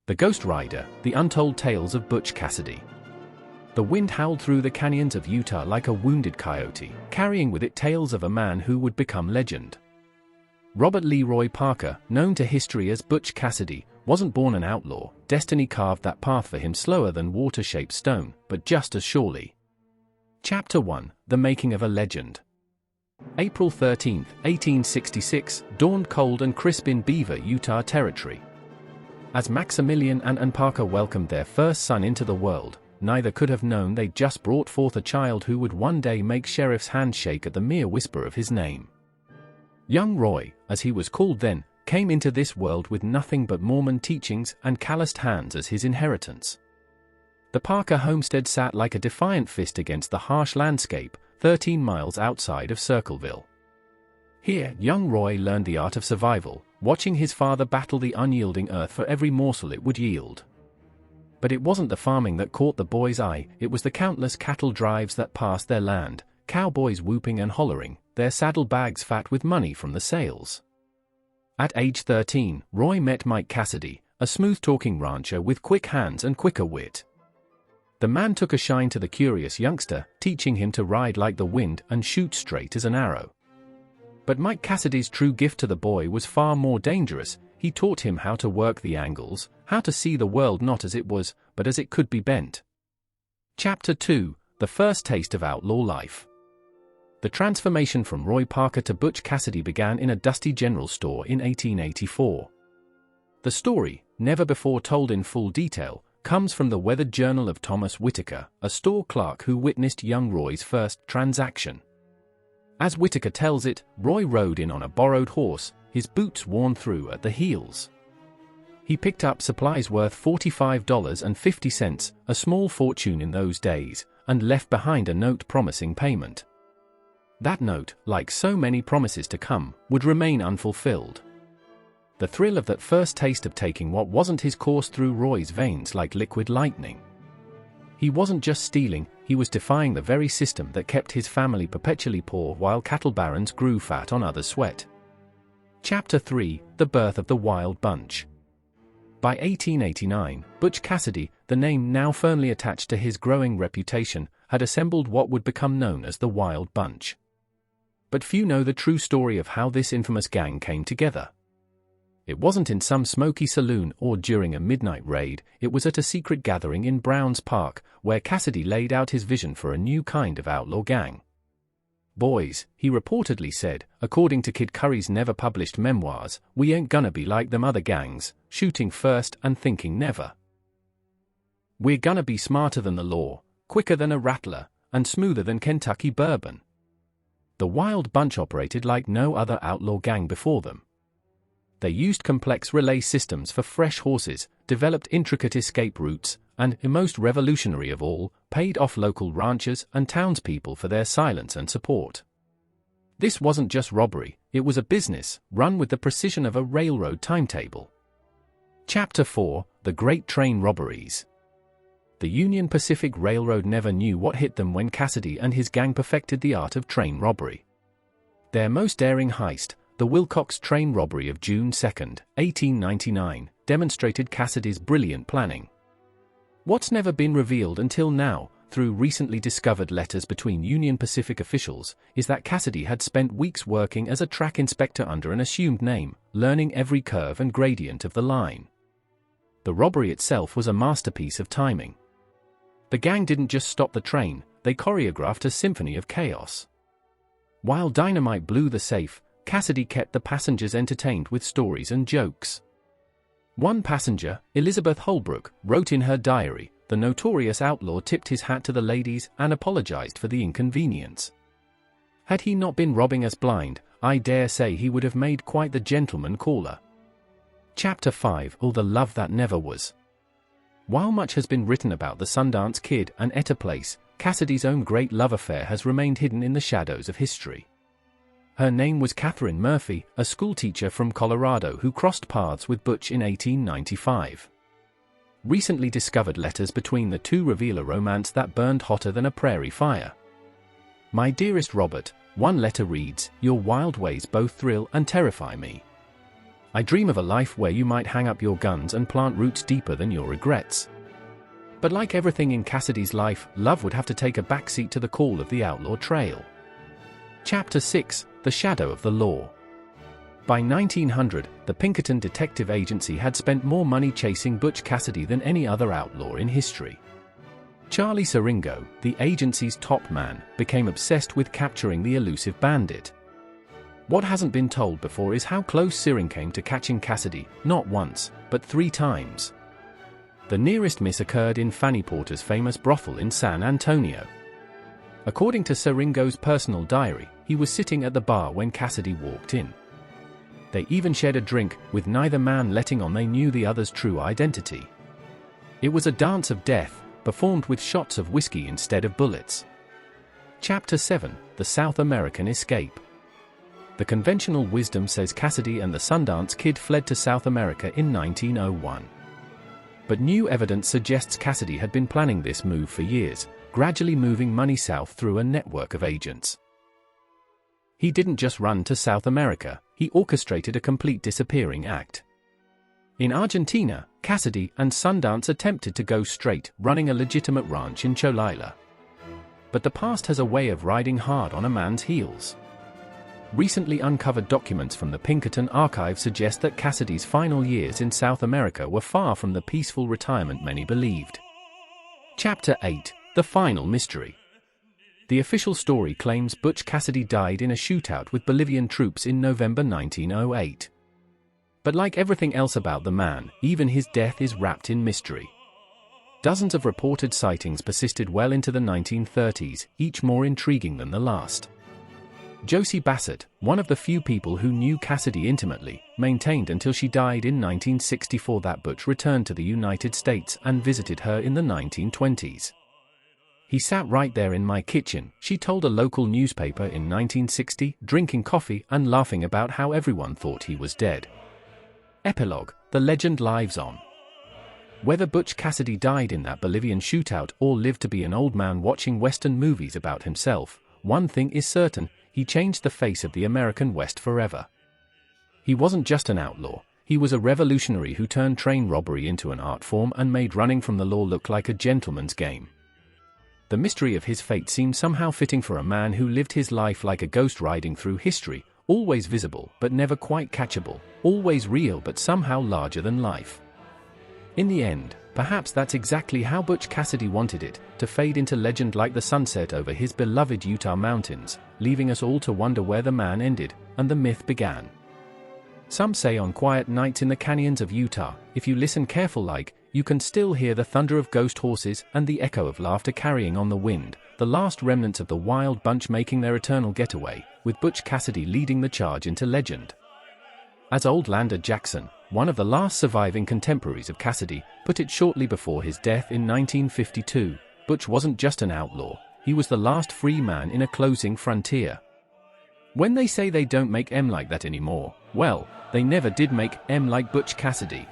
The Ghost Rider, The Untold Tales of Butch Cassidy. The wind howled through the canyons of Utah like a wounded coyote, carrying with it tales of a man who would become legend. Robert LeRoy Parker, known to history as Butch Cassidy, wasn't born an outlaw. Destiny carved that path for him slower than water-shaped stone, but just as surely. Chapter 1: The Making of a Legend. April 13, 1866, dawned cold and crisp in Beaver, Utah Territory. As Maximilian and Parker welcomed their first son into the world, neither could have known they'd just brought forth a child who would one day make sheriff's hands shake at the mere whisper of his name. Young Roy, as he was called then, came into this world with nothing but Mormon teachings and calloused hands as his inheritance. The Parker homestead sat like a defiant fist against the harsh landscape, 13 miles outside of Circleville. Here, young Roy learned the art of survival, watching his father battle the unyielding earth for every morsel it would yield. But it wasn't the farming that caught the boy's eye, it was the countless cattle drives that passed their land, cowboys whooping and hollering, their saddlebags fat with money from the sales. At age 13, Roy met Mike Cassidy, a smooth-talking rancher with quick hands and quicker wit. The man took a shine to the curious youngster, teaching him to ride like the wind and shoot straight as an arrow. But Mike Cassidy's true gift to the boy was far more dangerous. He taught him how to work the angles, how to see the world not as it was, but as it could be bent. Chapter 2: The First Taste of Outlaw Life. The transformation from Roy Parker to Butch Cassidy began in a dusty general store in 1884. The story, never before told in full detail, comes from the weathered journal of Thomas Whitaker, a store clerk who witnessed young Roy's first transaction. As Whitaker tells it, Roy rode in on a borrowed horse, his boots worn through at the heels. He picked up supplies worth $45.50, a small fortune in those days, and left behind a note promising payment. That note, like so many promises to come, would remain unfulfilled. The thrill of that first taste of taking what wasn't his coursed through Roy's veins like liquid lightning. He wasn't just stealing, he was defying the very system that kept his family perpetually poor while cattle barons grew fat on others' sweat. Chapter 3: The Birth of the Wild Bunch. By 1889, Butch Cassidy, the name now firmly attached to his growing reputation, had assembled what would become known as the Wild Bunch. But few know the true story of how this infamous gang came together. It wasn't in some smoky saloon or during a midnight raid, it was at a secret gathering in Browns Park, where Cassidy laid out his vision for a new kind of outlaw gang. "Boys," he reportedly said, according to Kid Curry's never-published memoirs, "we ain't gonna be like them other gangs, shooting first and thinking never. We're gonna be smarter than the law, quicker than a rattler, and smoother than Kentucky bourbon." The Wild Bunch operated like no other outlaw gang before them. They used complex relay systems for fresh horses, developed intricate escape routes, and, most revolutionary of all, paid off local ranchers and townspeople for their silence and support. This wasn't just robbery, it was a business, run with the precision of a railroad timetable. Chapter 4: The Great Train Robberies. The Union Pacific Railroad never knew what hit them when Cassidy and his gang perfected the art of train robbery. Their most daring heist, the Wilcox train robbery of June 2, 1899, demonstrated Cassidy's brilliant planning. What's never been revealed until now, through recently discovered letters between Union Pacific officials, is that Cassidy had spent weeks working as a track inspector under an assumed name, learning every curve and gradient of the line. The robbery itself was a masterpiece of timing. The gang didn't just stop the train, they choreographed a symphony of chaos. While dynamite blew the safe, Cassidy kept the passengers entertained with stories and jokes. One passenger, Elizabeth Holbrook, wrote in her diary, "The notorious outlaw tipped his hat to the ladies and apologized for the inconvenience. Had he not been robbing us blind, I dare say he would have made quite the gentleman caller." Chapter 5: Oh, the Love That Never Was. While much has been written about the Sundance Kid and Etta Place, Cassidy's own great love affair has remained hidden in the shadows of history. Her name was Catherine Murphy, a schoolteacher from Colorado who crossed paths with Butch in 1895. Recently discovered letters between the two reveal a romance that burned hotter than a prairie fire. "My dearest Robert," one letter reads, "your wild ways both thrill and terrify me. I dream of a life where you might hang up your guns and plant roots deeper than your regrets. But like everything in Cassidy's life, love would have to take a backseat to the call of the outlaw trail. Chapter 6: The Shadow of the Law. By 1900, the Pinkerton Detective Agency had spent more money chasing Butch Cassidy than any other outlaw in history. Charlie Siringo, the agency's top man, became obsessed with capturing the elusive bandit. What hasn't been told before is how close Siringo came to catching Cassidy, not once, but 3 times. The nearest miss occurred in Fanny Porter's famous brothel in San Antonio. According to Siringo's personal diary, he was sitting at the bar when Cassidy walked in. They even shared a drink, with neither man letting on they knew the other's true identity. It was a dance of death, performed with shots of whiskey instead of bullets. Chapter 7: The South American Escape. The conventional wisdom says Cassidy and the Sundance Kid fled to South America in 1901. But new evidence suggests Cassidy had been planning this move for years, gradually moving money south through a network of agents. He didn't just run to South America, he orchestrated a complete disappearing act. In Argentina, Cassidy and Sundance attempted to go straight, running a legitimate ranch in Cholula. But the past has a way of riding hard on a man's heels. Recently uncovered documents from the Pinkerton archive suggest that Cassidy's final years in South America were far from the peaceful retirement many believed. Chapter 8: The Final Mystery. The official story claims Butch Cassidy died in a shootout with Bolivian troops in November 1908. But like everything else about the man, even his death is wrapped in mystery. Dozens of reported sightings persisted well into the 1930s, each more intriguing than the last. Josie Bassett, one of the few people who knew Cassidy intimately, maintained until she died in 1964 that Butch returned to the United States and visited her in the 1920s. He sat right there in my kitchen, she told a local newspaper in 1960, drinking coffee and laughing about how everyone thought he was dead. Epilogue: The legend lives on. Whether Butch Cassidy died in that Bolivian shootout or lived to be an old man watching Western movies about himself, one thing is certain: he changed the face of the American West forever. He wasn't just an outlaw, he was a revolutionary who turned train robbery into an art form and made running from the law look like a gentleman's game. The mystery of his fate seemed somehow fitting for a man who lived his life like a ghost riding through history, always visible but never quite catchable, always real but somehow larger than life. In the end, perhaps that's exactly how Butch Cassidy wanted it, to fade into legend like the sunset over his beloved Utah mountains, leaving us all to wonder where the man ended, and the myth began. Some say on quiet nights in the canyons of Utah, if you listen careful like, you can still hear the thunder of ghost horses and the echo of laughter carrying on the wind, the last remnants of the wild bunch making their eternal getaway, with Butch Cassidy leading the charge into legend. As Old Lander Jackson, one of the last surviving contemporaries of Cassidy, put it shortly before his death in 1952, Butch wasn't just an outlaw, he was the last free man in a closing frontier. When they say they don't make M like that anymore, well, they never did make M like Butch Cassidy.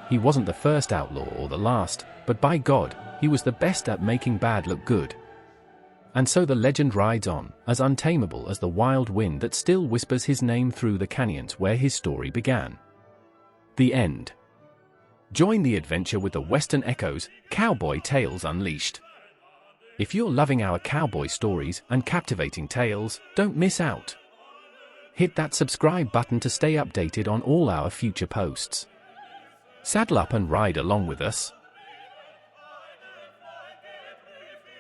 He wasn't the first outlaw or the last, but by God, he was the best at making bad look good. And so the legend rides on, as untamable as the wild wind that still whispers his name through the canyons where his story began. The end. Join the adventure with the Western Echoes, Cowboy Tales Unleashed. If you're loving our cowboy stories and captivating tales, don't miss out. Hit that subscribe button to stay updated on all our future posts. Saddle up and ride along with us.